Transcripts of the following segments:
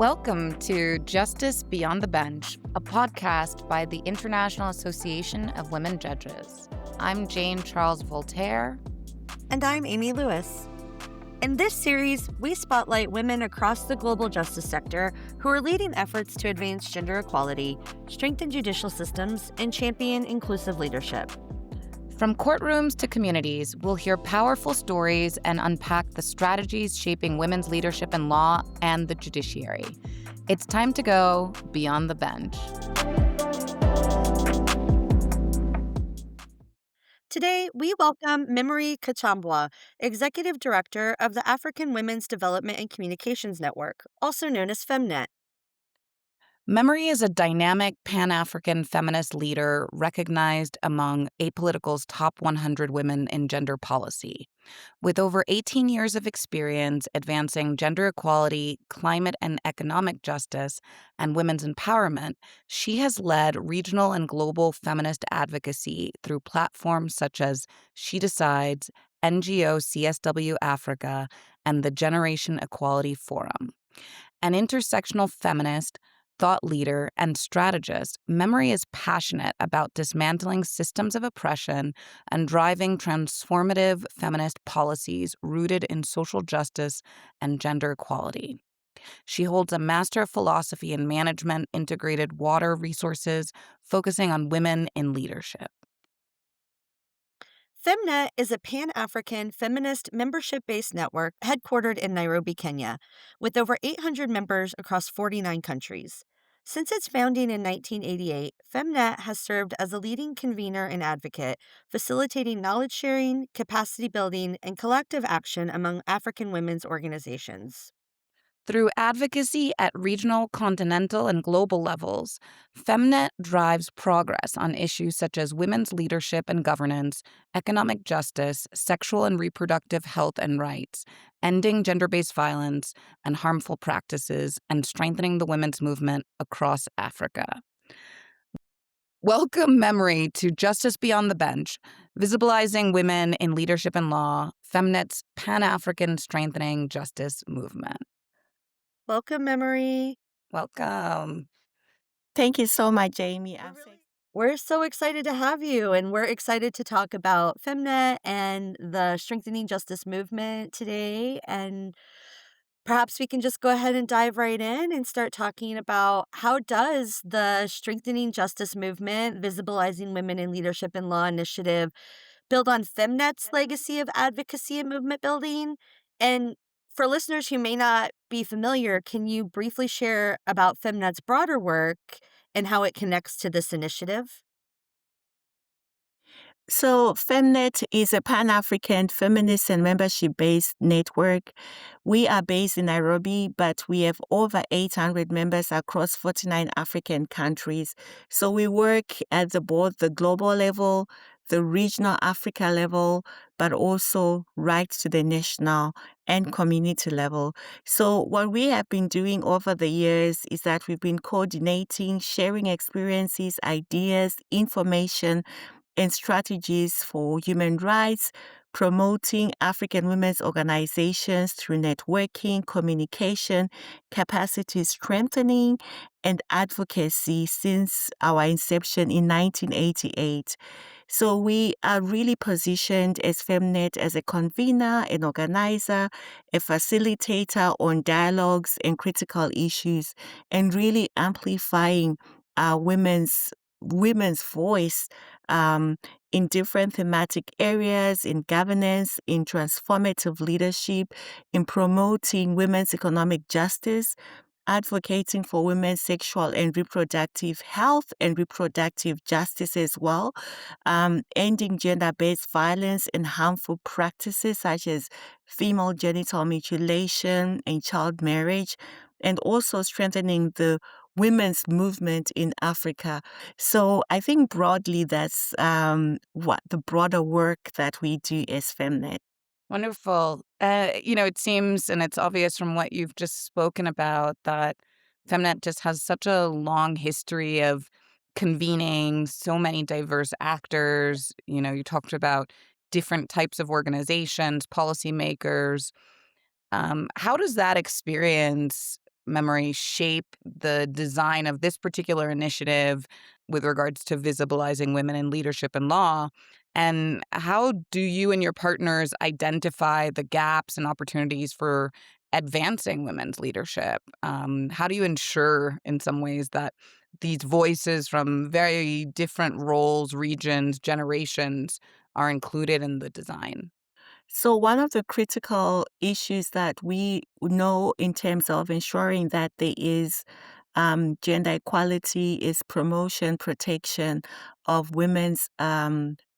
Welcome to Justice Beyond the Bench, a podcast by the International Association of Women Judges. I'm Jane Charles Voltaire. And I'm Amy Lewis. In this series, we spotlight women across the global justice sector who are leading efforts to advance gender equality, strengthen judicial systems, and champion inclusive leadership. From courtrooms to communities, we'll hear powerful stories and unpack the strategies shaping women's leadership in law and the judiciary. It's time to go beyond the bench. Today, we welcome Memory Kachambwa, Executive Director of the African Women's Development and Communications Network, also known as FEMNET. Memory is a dynamic Pan-African feminist leader recognized among Apolitical's top 100 women in gender policy. With over 18 years of experience advancing gender equality, climate and economic justice, and women's empowerment, she has led regional and global feminist advocacy through platforms such as She Decides, NGO CSW Africa, and the Generation Equality Forum. An intersectional feminist, thought leader, and strategist, Memory is passionate about dismantling systems of oppression and driving transformative feminist policies rooted in social justice and gender equality. She holds a Master of Philosophy in Management, Integrated Water Resources, focusing on women in leadership. FEMNET is a Pan-African feminist membership-based network headquartered in Nairobi, Kenya, with over 800 members across 49 countries. Since its founding in 1988, FEMNET has served as a leading convener and advocate, facilitating knowledge sharing, capacity building, and collective action among African women's organizations. Through advocacy at regional, continental, and global levels, FEMNET drives progress on issues such as women's leadership and governance, economic justice, sexual and reproductive health and rights, ending gender-based violence and harmful practices, and strengthening the women's movement across Africa. Welcome, Memory, to Justice Beyond the Bench, Visibilizing Women in Leadership and Law, FEMNET's Pan-African Strengthening Justice Movement. Welcome, Memory. Welcome. Thank you so much, Jamie. We're so excited to have you, and we're excited to talk about FEMNET and the Strengthening Justice Movement today. And perhaps we can just go ahead and dive right in and start talking about how does the Strengthening Justice Movement, Visibilizing Women in Leadership and Law initiative build on FEMNET's legacy of advocacy and movement building? And for listeners who may not be familiar, can you briefly share about FEMNET's broader work and how it connects to this initiative? So, FEMNET is a Pan-African feminist and membership-based network. We are based in Nairobi, but we have over 800 members across 49 African countries. So we work at both the global level, the regional Africa level, but also right to the national and community level. So what we have been doing over the years is that we've been coordinating, sharing experiences, ideas, information, and strategies for human rights, promoting African women's organizations through networking, communication, capacity strengthening, and advocacy since our inception in 1988. So we are really positioned as FEMNET as a convener, an organizer, a facilitator on dialogues and critical issues, and really amplifying women's voice in different thematic areas, in governance, in transformative leadership, in promoting women's economic justice, advocating for women's sexual and reproductive health and reproductive justice as well, ending gender-based violence and harmful practices such as female genital mutilation and child marriage, and also strengthening the women's movement in Africa. So I think broadly that's what the broader work that we do as FEMNET. Wonderful. It seems, and it's obvious from what you've just spoken about, that FEMNET just has such a long history of convening so many diverse actors. You talked about different types of organizations, policymakers. How does that experience Memory shape the design of this particular initiative with regards to visibilizing women in leadership and law? And how do you and your partners identify the gaps and opportunities for advancing women's leadership? How do you ensure, in some ways, that these voices from very different roles, regions, generations are included in the design? So, one of the critical issues that we know in terms of ensuring that there is gender equality is promotion, protection of women's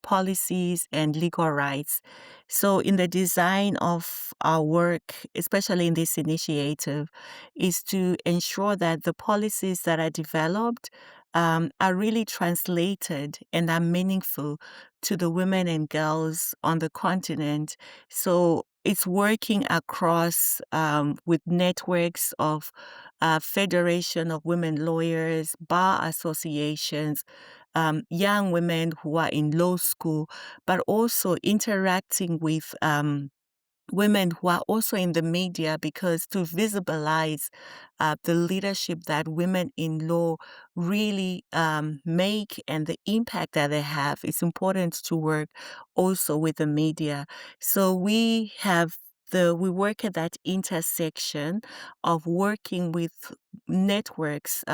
policies and legal rights. So, in the design of our work, especially in this initiative, is to ensure that the policies that are developed are really translated and are meaningful to the women and girls on the continent. So it's working across with networks of Federation of Women Lawyers, bar associations, young women who are in law school, but also interacting with women who are also in the media, because to visibilize the leadership that women in law really make and the impact that they have, it's important to work also with the media. So we work at that intersection of working with networks.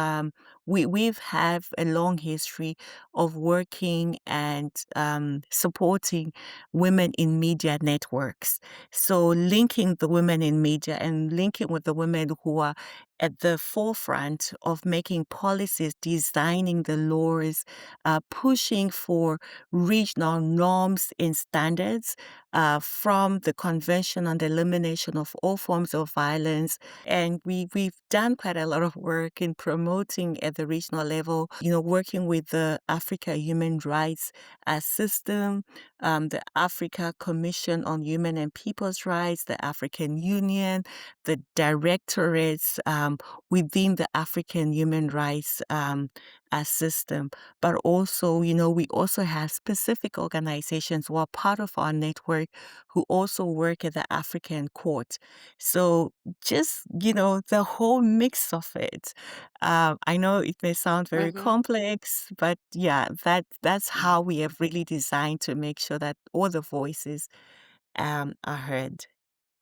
We've have a long history of working and supporting women in media networks. So linking the women in media and linking with the women who are at the forefront of making policies, designing the laws, pushing for regional norms and standards from the Convention on the Elimination of All Forms of Violence. And we've done quite a lot of work in promoting at the regional level, working with the Africa Human Rights System, the Africa Commission on Human and People's Rights, the African Union, the directorates within the African Human Rights system. But also, we also have specific organizations who are part of our network who also work at the African court. So just, the whole mix of it. I know it may sound very Mhm. complex, but yeah, that's how we have really designed to make sure that all the voices are heard.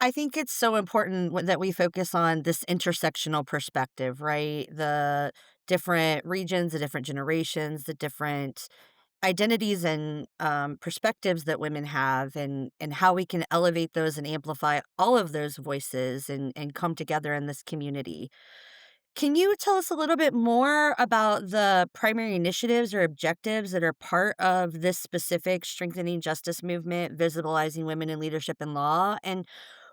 I think it's so important that we focus on this intersectional perspective, right? The different regions, the different generations, the different identities and perspectives that women have, and how we can elevate those and amplify all of those voices and come together in this community. Can you tell us a little bit more about the primary initiatives or objectives that are part of this specific strengthening justice movement, visibilizing women in leadership and law? And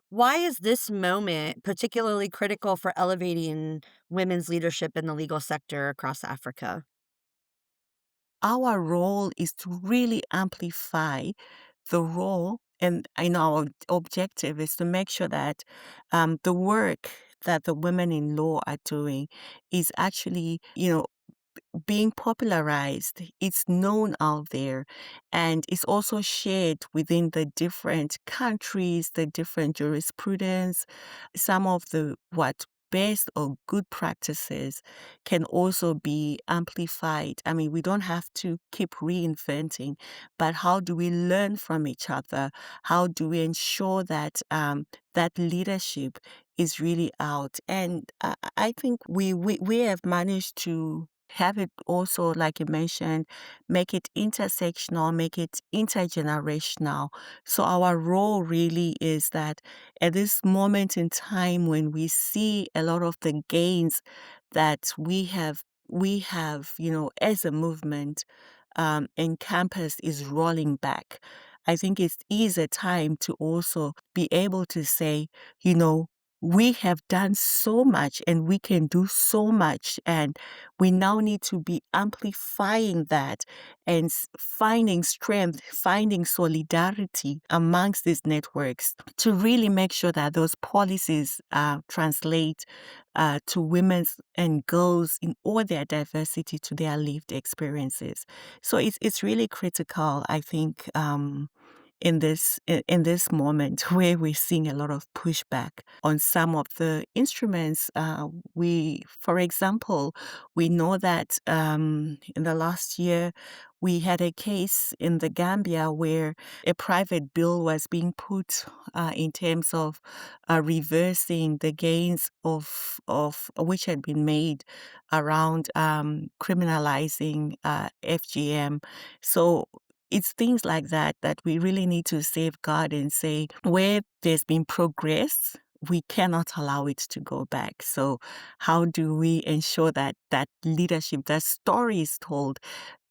why is this moment particularly critical for elevating women's leadership in the legal sector across Africa? Our role is to really amplify the role, and I know our objective is to make sure that the work that the women in law are doing is actually, being popularized. It's known out there, and it's also shared within the different countries, the different jurisprudence. Some of the what best or good practices can also be amplified. I mean, we don't have to keep reinventing, but how do we learn from each other? How do we ensure that that leadership is really out? And I think we have managed to have it also, like you mentioned, make it intersectional, make it intergenerational. So our role really is that at this moment in time when we see a lot of the gains that we have, as a movement, and campus is rolling back. I think it is a time to also be able to say, you know, we have done so much and we can do so much. And we now need to be amplifying that and finding strength, finding solidarity amongst these networks to really make sure that those policies translate to women's and girls in all their diversity to their lived experiences. So it's really critical, I think. in this moment where we're seeing a lot of pushback on some of the instruments. For example, we know that in the last year we had a case in the Gambia where a private bill was being put in terms of reversing the gains of which had been made around criminalizing FGM. So it's things like that that we really need to safeguard and say where there's been progress, we cannot allow it to go back. So how do we ensure that that leadership, that story is told,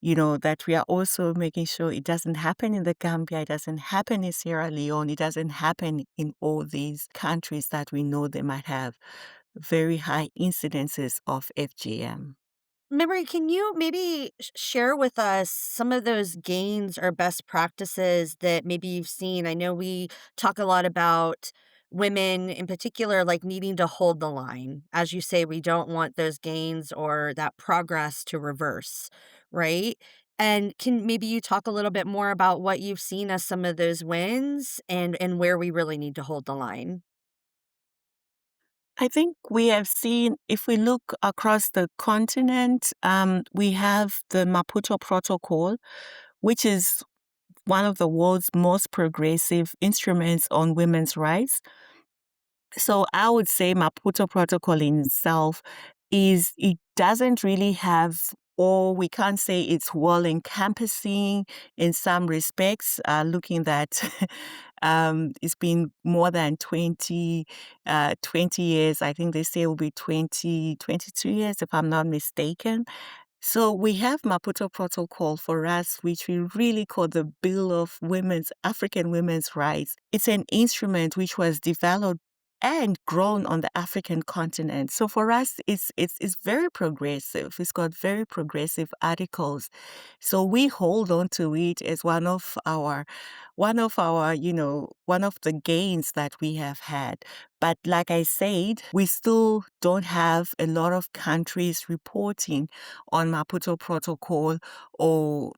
that we are also making sure it doesn't happen in the Gambia, it doesn't happen in Sierra Leone, it doesn't happen in all these countries that we know they might have very high incidences of FGM. Memory, can you maybe share with us some of those gains or best practices that maybe you've seen? I know we talk a lot about women in particular, like needing to hold the line. As you say, we don't want those gains or that progress to reverse, right? And can maybe you talk a little bit more about what you've seen as some of those wins and where we really need to hold the line? I think we have seen, if we look across the continent, we have the Maputo Protocol, which is one of the world's most progressive instruments on women's rights. So I would say Maputo Protocol in itself it doesn't really have, or we can't say it's well encompassing in some respects, looking that it's been more than 20 years. I think they say it will be 22 years if I'm not mistaken. So we have Maputo Protocol for us, which we really call the Bill of African Women's Rights. It's an instrument which was developed and grown on the African continent. So for us, it's very progressive. It's got very progressive articles. So we hold on to it as one of the gains that we have had. But like I said, we still don't have a lot of countries reporting on Maputo Protocol or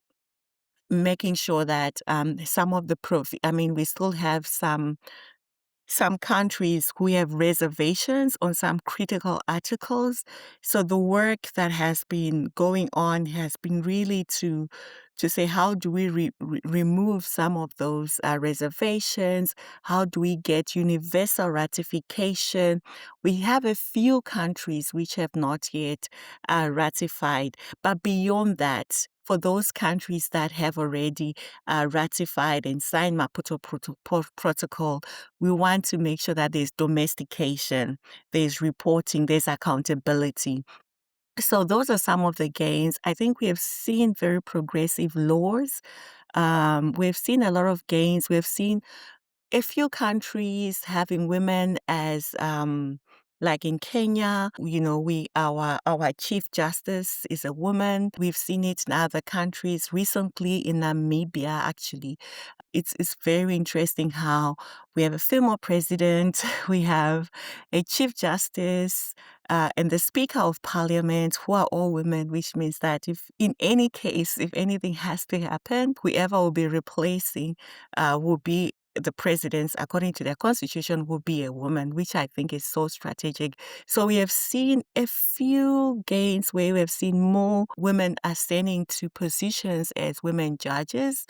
making sure that some of the we still have some countries who have reservations on some critical articles. So the work that has been going on has been really to say how do we remove some of those reservations? How do we get universal ratification? We have a few countries which have not yet ratified, but beyond that, for those countries that have already ratified and signed Maputo Protocol, we want to make sure that there's domestication, there's reporting, there's accountability. So those are some of the gains. I think we have seen very progressive laws. We've seen a lot of gains. We've seen a few countries having women as like in Kenya, our chief justice is a woman. We've seen it in other countries. Recently in Namibia, actually, it's very interesting how we have a female president, we have a chief justice, and the speaker of parliament who are all women, which means that if in any case, if anything has to happen, whoever will be replacing will be the presidents, according to their constitution, will be a woman, which I think is so strategic. So we have seen a few gains where we have seen more women ascending to positions as women judges,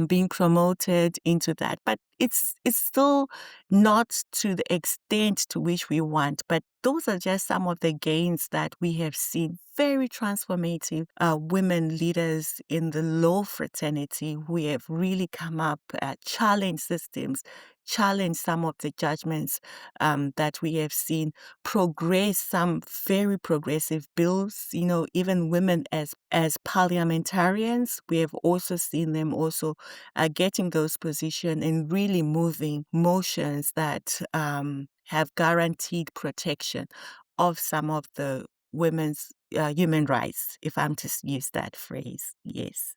being promoted into that. But it's still not to the extent to which we want. But those are just some of the gains that we have seen. Very transformative women leaders in the law fraternity who have really come up, challenged systems, challenged some of the judgments that we have seen, progress some very progressive bills. Even women as parliamentarians, we have also seen them also getting those positions and really moving motions that have guaranteed protection of some of the women's human rights, if I'm to use that phrase. Yes.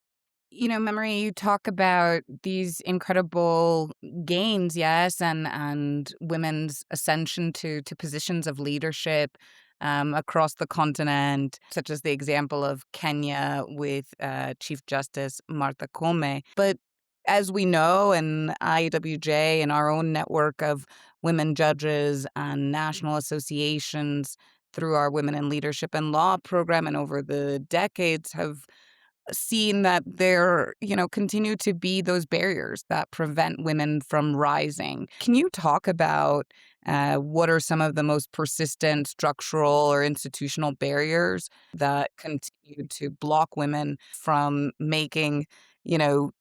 Memory, you talk about these incredible gains, yes, and women's ascension to positions of leadership across the continent, such as the example of Kenya with Chief Justice Martha Koome. But as we know, in IWJ and our own network of women judges and national associations through our Women in Leadership and Law program and over the decades have seen that there, continue to be those barriers that prevent women from rising. Can you talk about what are some of the most persistent structural or institutional barriers that continue to block women from making, you know,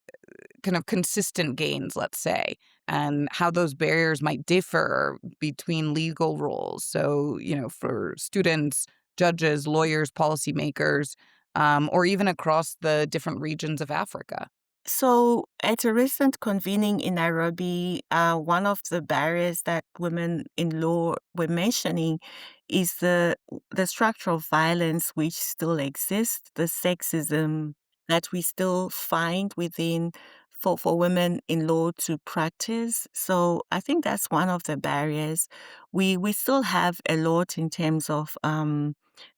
kind of consistent gains, let's say, and how those barriers might differ between legal roles? So, for students, judges, lawyers, policymakers, or even across the different regions of Africa. So, at a recent convening in Nairobi, one of the barriers that women in law were mentioning is the structural violence which still exists, the sexism that we still find within for women in law to practice. So, I think that's one of the barriers. We still have a lot in terms of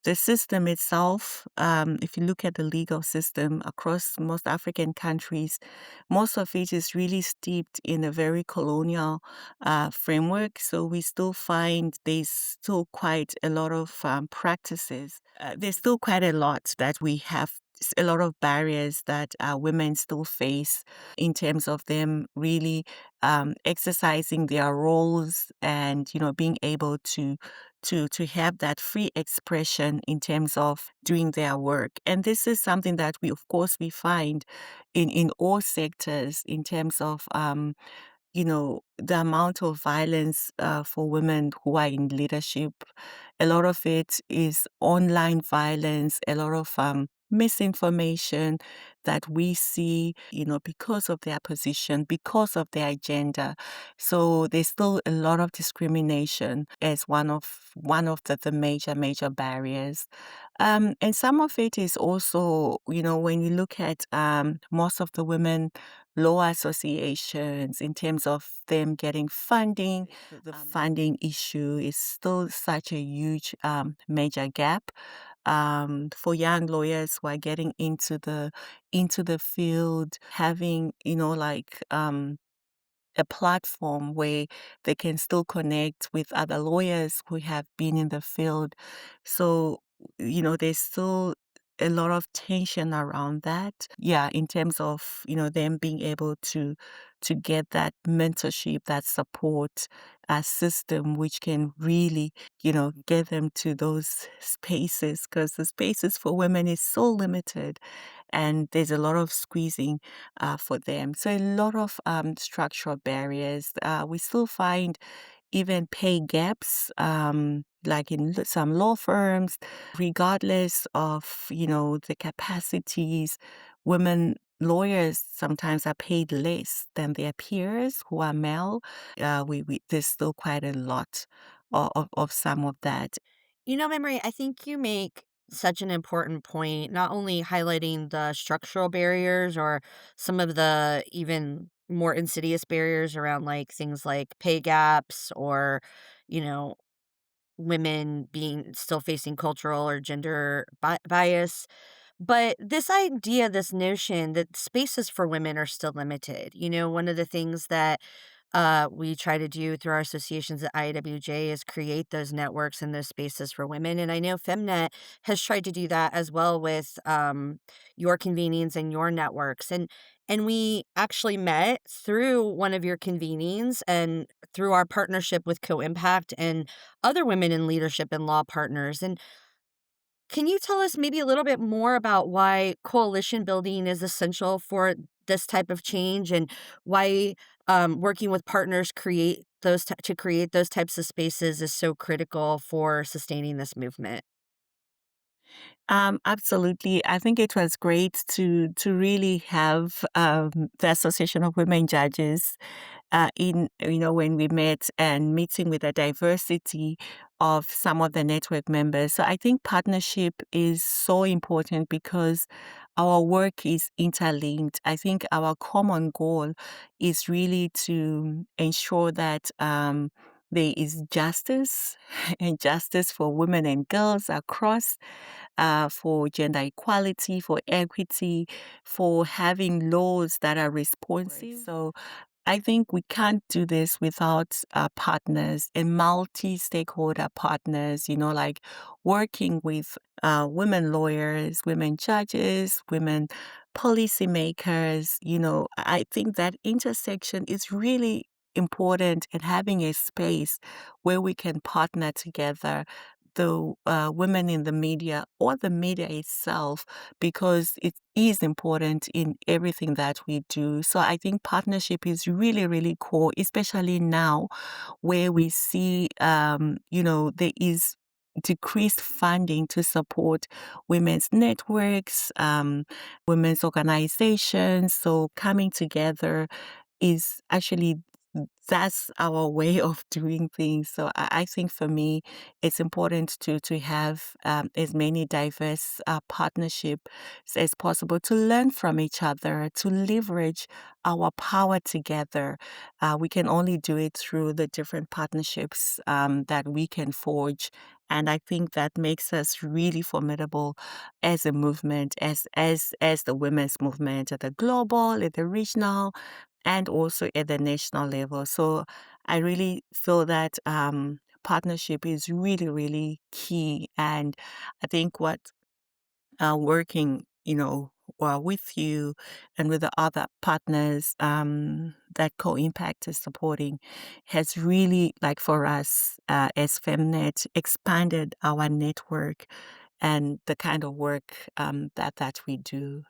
the system itself. If you look at the legal system across most African countries, most of it is really steeped in a very colonial framework. So we still find there's still quite a lot of practices. There's still quite a lot that we have. A lot of barriers that women still face in terms of them really exercising their roles and being able to have that free expression in terms of doing their work. And this is something that we find in all sectors in terms of the amount of violence for women who are in leadership. A lot of it is online violence, a lot of misinformation that we see, because of their position, because of their agenda. So there's still a lot of discrimination as one of the major barriers. And some of it is also, when you look at most of the women law associations in terms of them getting funding. The funding issue is still such a huge major gap for young lawyers who are getting into the field, having a platform where they can still connect with other lawyers who have been in the field. So, there's still a lot of tension around that. Yeah, in terms of, them being able to get that mentorship, that support system, which can really, get them to those spaces, because the spaces for women is so limited and there's a lot of squeezing for them. So a lot of structural barriers. We still find even pay gaps, like in some law firms, regardless of the capacities. Women lawyers sometimes are paid less than their peers who are male. There's still quite a lot of some of that. Memory, I think you make such an important point, not only highlighting the structural barriers or some of the even more insidious barriers around like things like pay gaps or, you know, women being still facing cultural or gender bias. But this idea, this notion that spaces for women are still limited. One of the things that we try to do through our associations at IWJ is create those networks and those spaces for women. And I know FEMNET has tried to do that as well with your convenings and your networks. And we actually met through one of your convenings and through our partnership with Co-Impact and other women in leadership and law partners. And can you tell us maybe a little bit more about why coalition building is essential for this type of change and why working with partners to create those types of spaces is so critical for sustaining this movement? Absolutely. I think it was great to really have the Association of Women Judges in when we met and meeting with the diversity of some of the network members. So I think partnership is so important because our work is interlinked. I think our common goal is really to ensure that there is justice and justice for women and girls across, for gender equality, for equity, for having laws that are responsive. So I think we can't do this without partners and multi-stakeholder partners, like working with women lawyers, women judges, women policymakers. I think that intersection is really important, and having a space where we can partner together, the women in the media or the media itself, because it is important in everything that we do. So I think partnership is really, really core, especially now where we see, there is decreased funding to support women's networks, women's organizations. So coming together is actually that's our way of doing things. So I think for me, it's important to have as many diverse partnerships as possible, to learn from each other, to leverage our power together. We can only do it through the different partnerships that we can forge. And I think that makes us really formidable as a movement, as the women's movement at the global, at the regional, and also at the national level. So I really feel that partnership is really, really key. And I think what working, with you and with the other partners that Co-Impact is supporting has really, like for us as FEMNET, expanded our network and the kind of work that we do.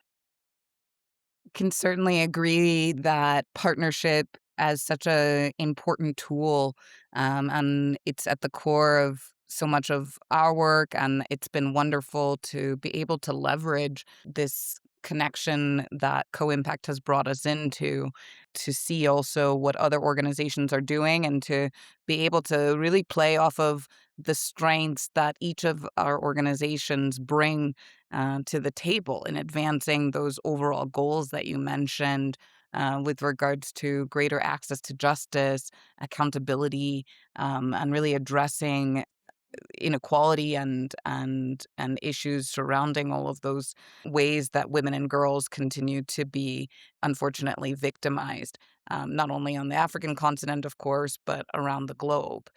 Can certainly agree that partnership as such a important tool, and it's at the core of so much of our work, and it's been wonderful to be able to leverage this connection that Co-Impact has brought us into, to see also what other organizations are doing and to be able to really play off of the strengths that each of our organizations bring to the table in advancing those overall goals that you mentioned, with regards to greater access to justice, accountability, and really addressing inequality and issues surrounding all of those ways that women and girls continue to be unfortunately victimized, not only on the African continent, of course, but around the globe.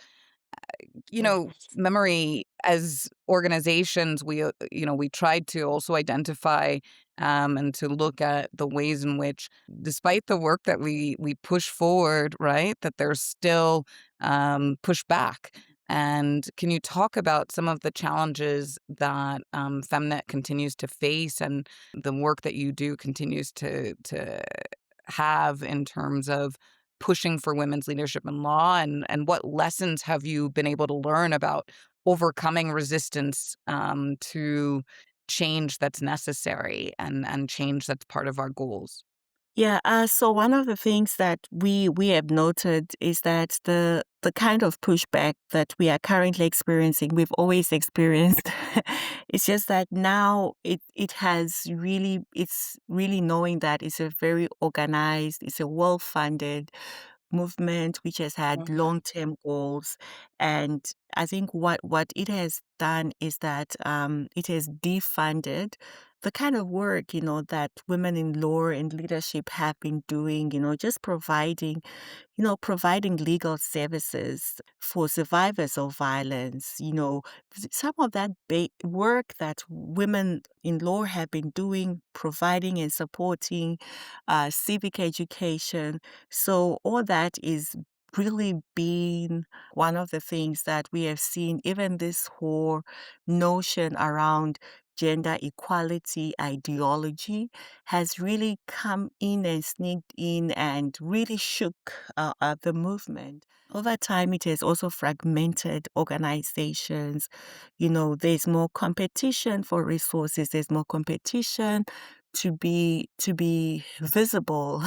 Memory as organizations, we tried to also identify and to look at the ways in which, despite the work that we push forward, right, that there's still pushback. And can you talk about some of the challenges that FEMNET continues to face and the work that you do continues to have in terms of pushing for women's leadership in law, and what lessons have you been able to learn about overcoming resistance to change that's necessary and change that's part of our goals? Yeah, so one of the things that we have noted is that the kind of pushback that we are currently experiencing, we've always experienced. It's just that now it's really knowing that it's a very organized, it's a well-funded movement which has had long-term goals. And I think what it has done is that it has defunded the kind of work, that women in law and leadership have been doing, just providing legal services for survivors of violence. Some of that work that women in law have been doing, providing and supporting civic education. So all that is really been one of the things that we have seen, even this whole notion around gender equality ideology has really come in and sneaked in and really shook the movement. Over time, it has also fragmented organizations. There's more competition for resources. There's more competition to be visible,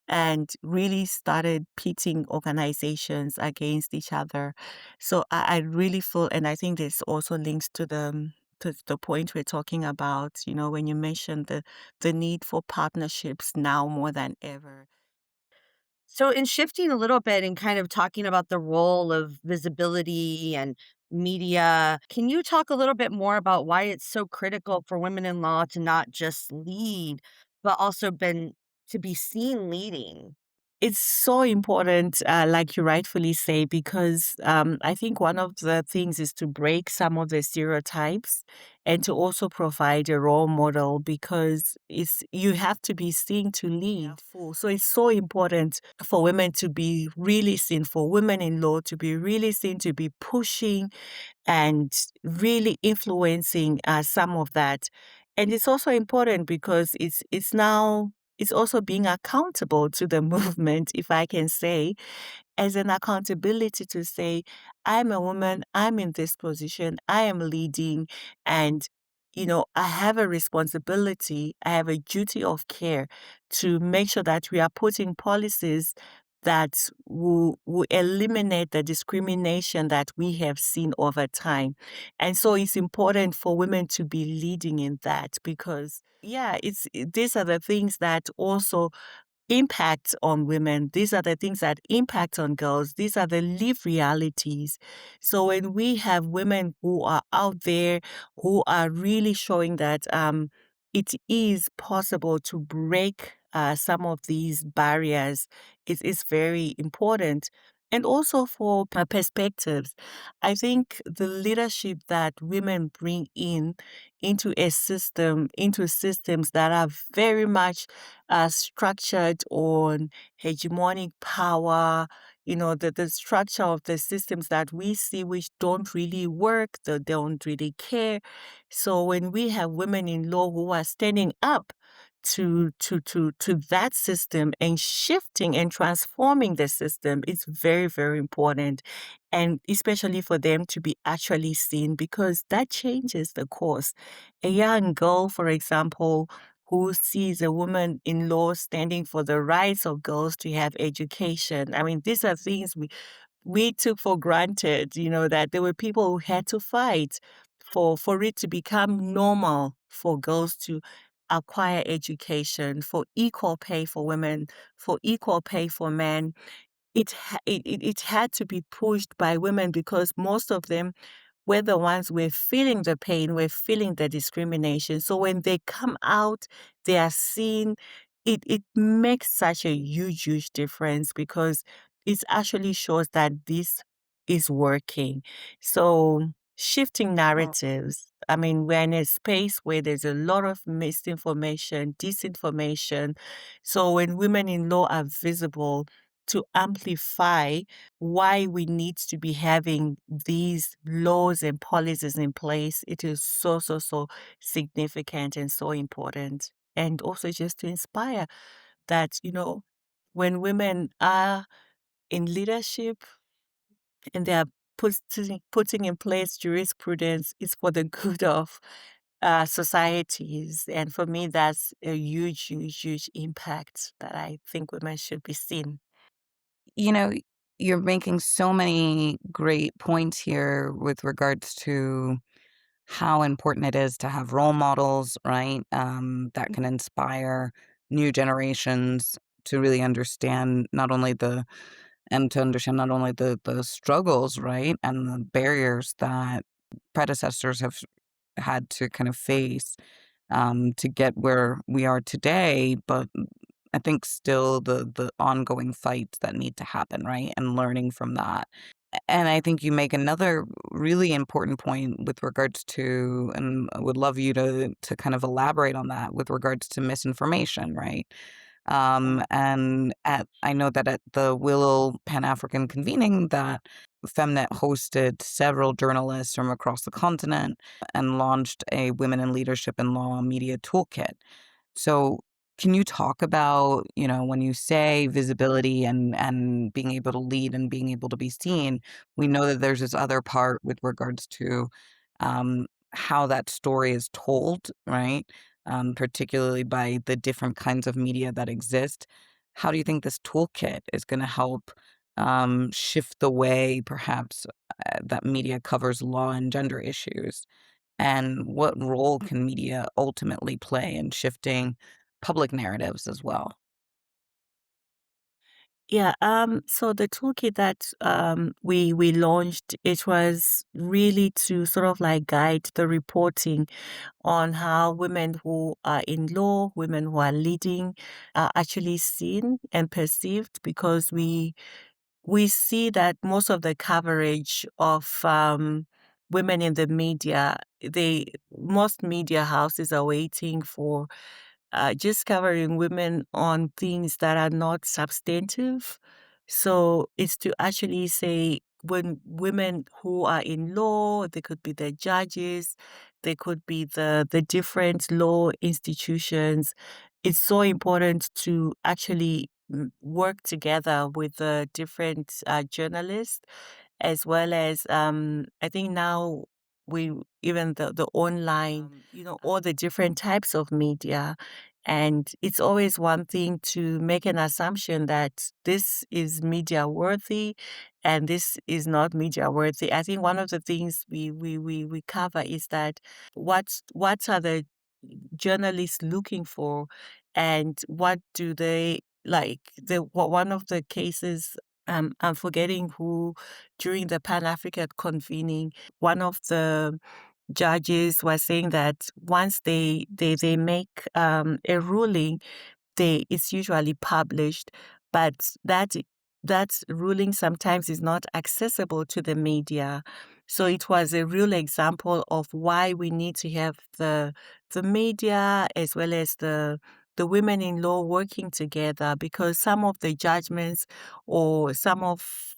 and really started pitting organizations against each other. So I really feel, and I think this also links to the point we're talking about, when you mentioned the need for partnerships now more than ever. So, in shifting a little bit and kind of talking about the role of visibility and media, can you talk a little bit more about why it's so critical for women in law to not just lead, but also been to be seen leading? It's so important, like you rightfully say, because I think one of the things is to break some of the stereotypes and to also provide a role model because it's you have to be seen to lead. So it's so important for women to be really seen, for women in law to be really seen, to be pushing and really influencing some of that. And it's also important because it's also being accountable to the movement, if I can say, as an accountability to say, I'm a woman, I'm in this position, I am leading, and I have a responsibility, I have a duty of care to make sure that we are putting policies that will eliminate the discrimination that we have seen over time. And so it's important for women to be leading in that because, yeah, these are the things that also impact on women. These are the things that impact on girls. These are the lived realities. So when we have women who are out there, who are really showing that it is possible to break some of these barriers, it is very important. And also for perspectives, I think the leadership that women bring into a system, into systems that are very much structured on hegemonic power, the structure of the systems that we see which don't really work, they don't really care. So when we have women in law who are standing up to that system and shifting and transforming the system, it's very, very important. And especially for them to be actually seen because that changes the course. A young girl, for example, who sees a woman in law standing for the rights of girls to have education. I mean, these are things we took for granted, that there were people who had to fight for it to become normal for girls to acquire education, for equal pay for women, for equal pay for men. It had to be pushed by women because most of them we're the ones we're feeling the pain, we're feeling the discrimination. So when they come out, they are seen. It makes such a huge, huge difference because it actually shows that this is working. So shifting narratives. I mean, we're in a space where there's a lot of misinformation, disinformation. So when women in law are visible to amplify why we need to be having these laws and policies in place. It is so, so, so significant and so important. And also just to inspire that, when women are in leadership and they are putting in place jurisprudence, it's for the good of societies. And for me, that's a huge, huge, huge impact that I think women should be seen. You know, you're making so many great points here with regards to how important it is to have role models, right? That can inspire new generations to really understand not only the struggles, right, and the barriers that predecessors have had to kind of face to get where we are today, but I think still the ongoing fights that need to happen, right? And learning from that. And I think you make another really important point with regards to, and I would love you to kind of elaborate on that with regards to misinformation, right? And I know that at the Willow Pan African convening that FEMNET hosted several journalists from across the continent and launched a Women in Leadership and Law Media Toolkit. So can you talk about, when you say visibility and being able to lead and being able to be seen, we know that there's this other part with regards to how that story is told, right? Particularly by the different kinds of media that exist. How do you think this toolkit is going to help shift the way perhaps that media covers law and gender issues? And what role can media ultimately play in shifting public narratives as well? Yeah, so the toolkit that we launched, it was really to sort of like guide the reporting on how women who are in law, women who are leading, are actually seen and perceived, because we see that most of the coverage of women in the media, most media houses are waiting for just covering women on things that are not substantive. So it's to actually say, when women who are in law, they could be the judges, they could be the different law institutions. It's so important to actually work together with the different journalists, as well as I think now we even the online, all the different types of media. And it's always one thing to make an assumption that this is media worthy and this is not media worthy. I think one of the things we cover is that what are the journalists looking for, and what do they like. One of the cases, I'm forgetting who, during the Pan-African convening, one of the judges was saying that once they make a ruling, it's usually published, but that ruling sometimes is not accessible to the media. So it was a real example of why we need to have the media as well as the women in law working together, because some of the judgments, or some of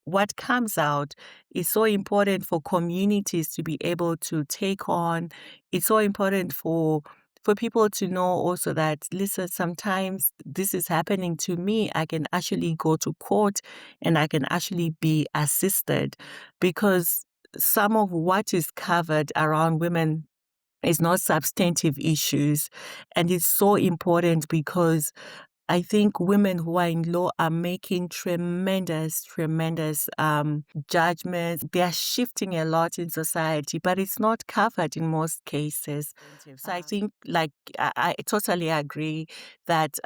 what comes out, is so important for communities to be able to take on. It's so important for people to know also that, listen, sometimes this is happening to me. I can actually go to court and I can actually be assisted, because some of what is covered around women is not substantive issues. And it's so important because I think women who are in law are making tremendous judgments. They are shifting a lot in society, but it's not covered in most cases. So I think, like, I totally agree that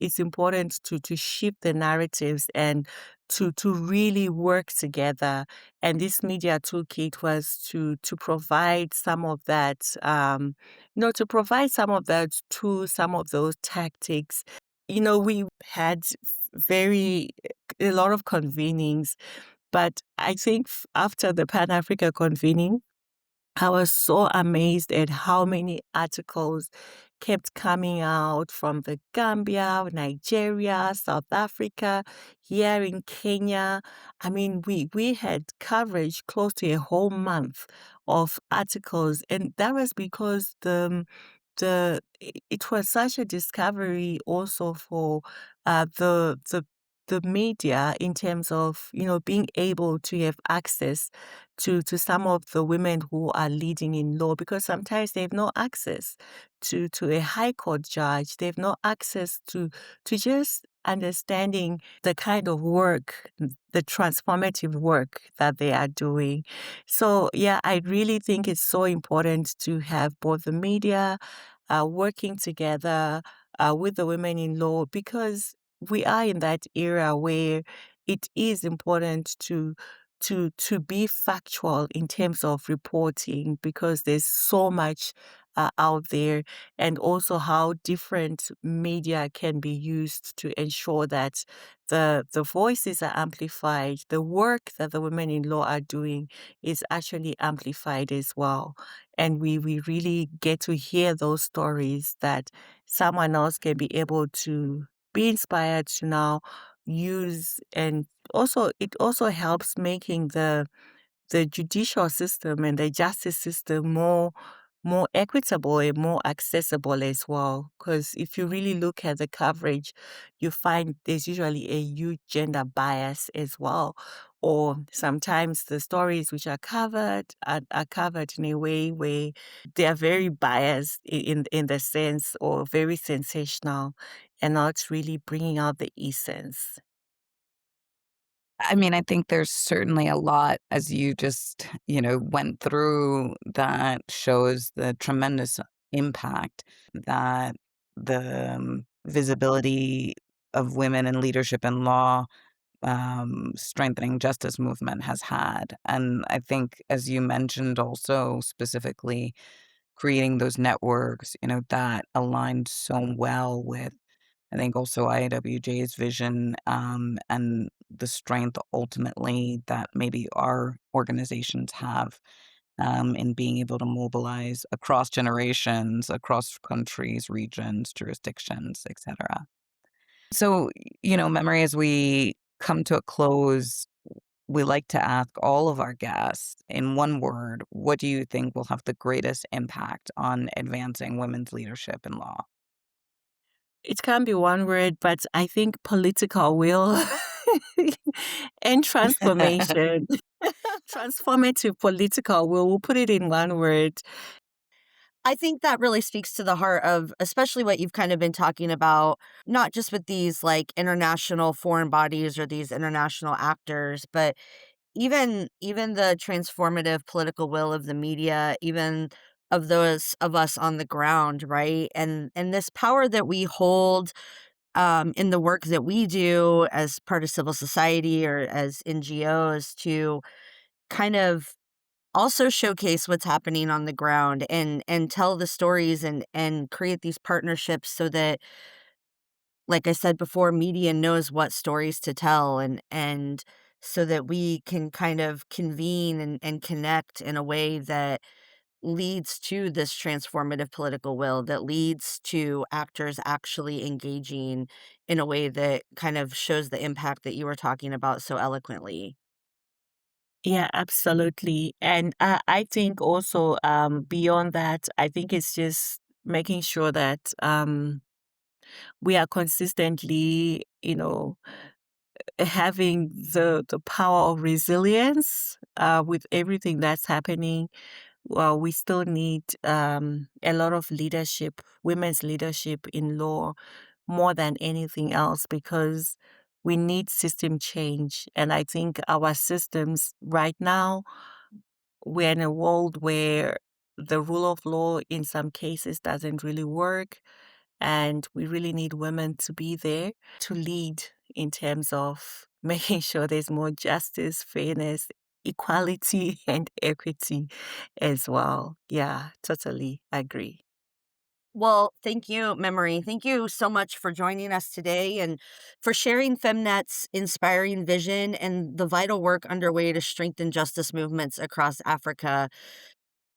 it's important to shift the narratives and to really work together. And this media toolkit was to provide some of that, to provide some of that to some of those tactics. We had very a lot of convenings, but I think after the Pan Africa convening, I was so amazed at how many articles kept coming out from the Gambia, Nigeria, South Africa, here in Kenya. I mean, we had coverage close to a whole month of articles, and that was because it was such a discovery also for the media, in terms of being able to have access to some of the women who are leading in law, because sometimes they have no access to a high court judge. They have no access to just understanding the kind of work, the transformative work that they are doing. So yeah, I really think it's so important to have both the media working together with the women in law, because we are in that era where it is important to be factual in terms of reporting, because there's so much out there, and also how different media can be used to ensure that the voices are amplified, the work that the women in law are doing is actually amplified as well, and we really get to hear those stories that someone else can be able to be inspired to now use. And also, it also helps making the judicial system and the justice system more equitable and more accessible as well. Because if you really look at the coverage, you find there's usually a huge gender bias as well. Or sometimes the stories which are covered are covered in a way where they are very biased in the sense, or very sensational, and not really bringing out the essence. I mean, I think there's certainly a lot, as you just, went through, that shows the tremendous impact that the visibility of women in leadership and law strengthening justice movement has had. And I think, as you mentioned, also specifically creating those networks, that aligned so well with, I think, also IAWJ's vision, and the strength ultimately that maybe our organizations have, in being able to mobilize across generations, across countries, regions, jurisdictions, etc. So, Memory, as we come to a close, we like to ask all of our guests, in one word, what do you think will have the greatest impact on advancing women's leadership in law? It can be one word, but I think political will and transformation. Transformative political will. We'll put it in one word. I think that really speaks to the heart of especially what you've kind of been talking about, not just with these like international foreign bodies or these international actors, but even the transformative political will of the media, even of those of us on the ground, right? And this power that we hold in the work that we do as part of civil society or as NGOs to kind of also showcase what's happening on the ground and tell the stories and create these partnerships so that, like I said before, media knows what stories to tell and so that we can kind of convene and connect in a way that leads to this transformative political will, that leads to actors actually engaging in a way that kind of shows the impact that you were talking about so eloquently. Yeah, absolutely. And I think also beyond that, I think it's just making sure that we are consistently, having the power of resilience with everything that's happening. Well, we still need a lot of leadership, women's leadership in law more than anything else because we need system change. And I think our systems right now, we're in a world where the rule of law in some cases doesn't really work. And we really need women to be there to lead in terms of making sure there's more justice, fairness, equality, and equity as well. Yeah, totally agree. Well, thank you, Memory. Thank you so much for joining us today and for sharing FEMNET's inspiring vision and the vital work underway to strengthen justice movements across Africa.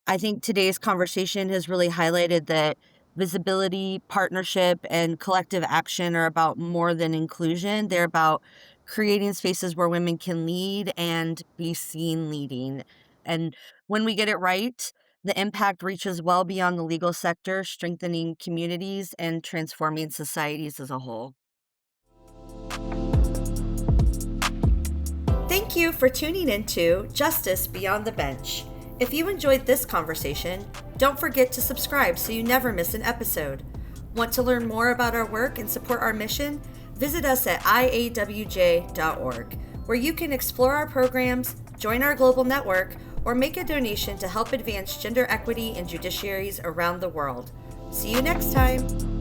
I think today's conversation has really highlighted that visibility, partnership, and collective action are about more than inclusion. They're about creating spaces where women can lead and be seen leading. And when we get it right, the impact reaches well beyond the legal sector, strengthening communities and transforming societies as a whole. Thank you for tuning into Justice Beyond the Bench. If you enjoyed this conversation, don't forget to subscribe so you never miss an episode. Want to learn more about our work and support our mission? Visit us at iawj.org, where you can explore our programs, join our global network, or make a donation to help advance gender equity in judiciaries around the world. See you next time.